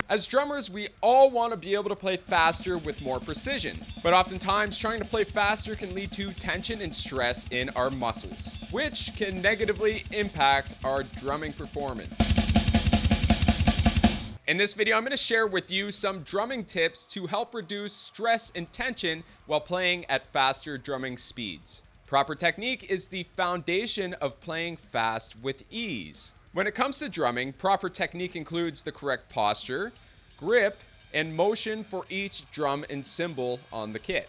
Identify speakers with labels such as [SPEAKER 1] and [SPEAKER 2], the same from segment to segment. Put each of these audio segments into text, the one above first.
[SPEAKER 1] As drummers, we all want to be able to play faster with more precision, but oftentimes trying to play faster can lead to tension and stress in our muscles, which can negatively impact our drumming performance. In this video, I'm going to share with you some drumming tips to help reduce stress and tension while playing at faster drumming speeds. Proper technique is the foundation of playing fast with ease. When it comes to drumming, proper technique includes the correct posture, grip, and motion for each drum and cymbal on the kit.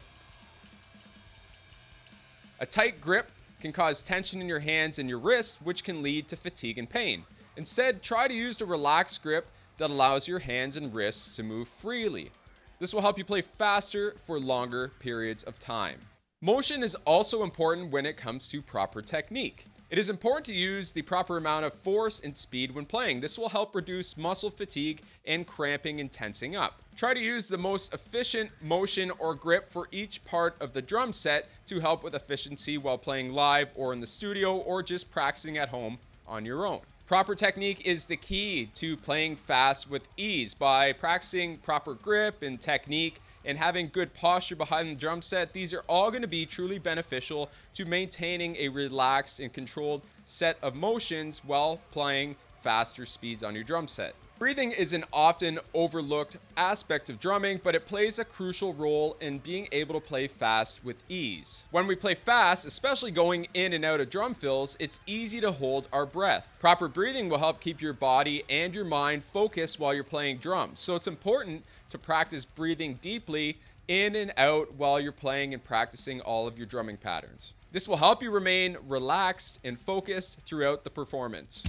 [SPEAKER 1] A tight grip can cause tension in your hands and your wrists, which can lead to fatigue and pain. Instead, try to use a relaxed grip that allows your hands and wrists to move freely. This will help you play faster for longer periods of time. Motion is also important when it comes to proper technique. It is important to use the proper amount of force and speed when playing. This will help reduce muscle fatigue and cramping and tensing up. Try to use the most efficient motion or grip for each part of the drum set to help with efficiency while playing live or in the studio or just practicing at home on your own. Proper technique is the key to playing fast with ease. By practicing proper grip and technique and having good posture behind the drum set, these are all going to be truly beneficial to maintaining a relaxed and controlled set of motions while playing faster speeds on your drum set. Breathing is an often overlooked aspect of drumming, but it plays a crucial role in being able to play fast with ease. When we play fast, especially going in and out of drum fills, it's easy to hold our breath. Proper breathing will help keep your body and your mind focused while you're playing drums. So it's important to practice breathing deeply in and out while you're playing and practicing all of your drumming patterns. This will help you remain relaxed and focused throughout the performance.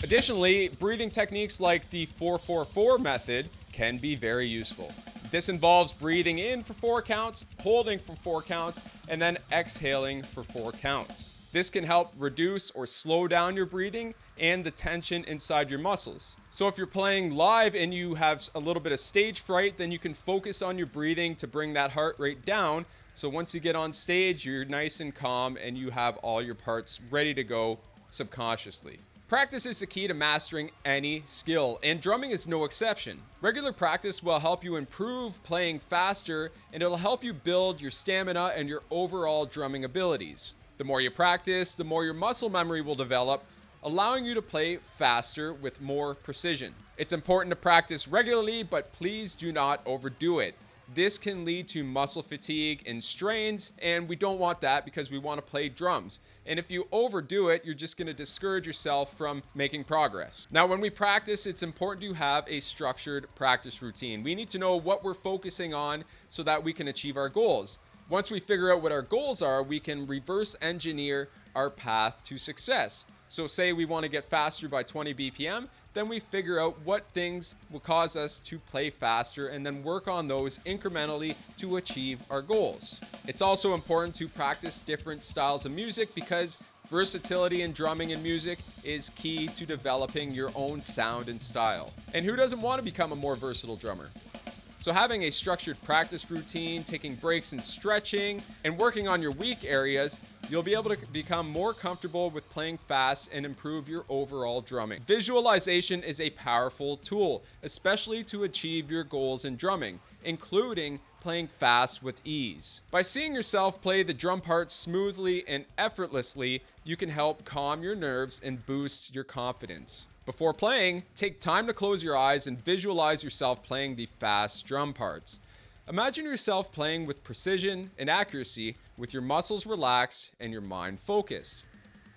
[SPEAKER 1] Additionally, breathing techniques like the 4-4-4 method can be very useful. This involves breathing in for 4 counts, holding for 4 counts, and then exhaling for 4 counts. This can help reduce or slow down your breathing and the tension inside your muscles. So if you're playing live and you have a little bit of stage fright, then you can focus on your breathing to bring that heart rate down. So once you get on stage, you're nice and calm and you have all your parts ready to go subconsciously. Practice is the key to mastering any skill, and drumming is no exception. Regular practice will help you improve playing faster, and it'll help you build your stamina and your overall drumming abilities. The more you practice, the more your muscle memory will develop, allowing you to play faster with more precision. It's important to practice regularly, but please do not overdo it. This can lead to muscle fatigue and strains, and we don't want that because we want to play drums. And if you overdo it, you're just going to discourage yourself from making progress. Now, when we practice, it's important to have a structured practice routine. We need to know what we're focusing on so that we can achieve our goals. Once we figure out what our goals are, we can reverse engineer our path to success. So say we want to get faster by 20 BPM, then we figure out what things will cause us to play faster and then work on those incrementally to achieve our goals. It's also important to practice different styles of music because versatility in drumming and music is key to developing your own sound and style. And who doesn't want to become a more versatile drummer? So having a structured practice routine, taking breaks and stretching, and working on your weak areas, you'll be able to become more comfortable with playing fast and improve your overall drumming. Visualization is a powerful tool, especially to achieve your goals in drumming, including playing fast with ease. By seeing yourself play the drum parts smoothly and effortlessly, you can help calm your nerves and boost your confidence. Before playing, take time to close your eyes and visualize yourself playing the fast drum parts. Imagine yourself playing with precision and accuracy with your muscles relaxed and your mind focused.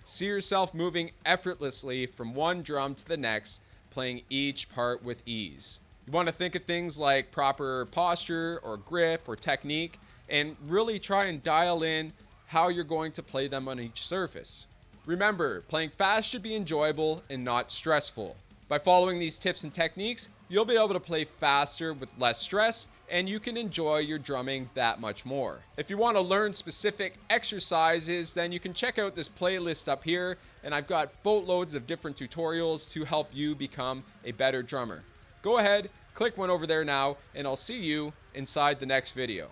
[SPEAKER 1] See yourself moving effortlessly from one drum to the next, playing each part with ease. You want to think of things like proper posture or grip or technique and really try and dial in how you're going to play them on each surface. Remember, playing fast should be enjoyable and not stressful. By following these tips and techniques, you'll be able to play faster with less stress, and you can enjoy your drumming that much more. If you want to learn specific exercises, then you can check out this playlist up here, and I've got boatloads of different tutorials to help you become a better drummer. Go ahead, click one over there now, and I'll see you inside the next video.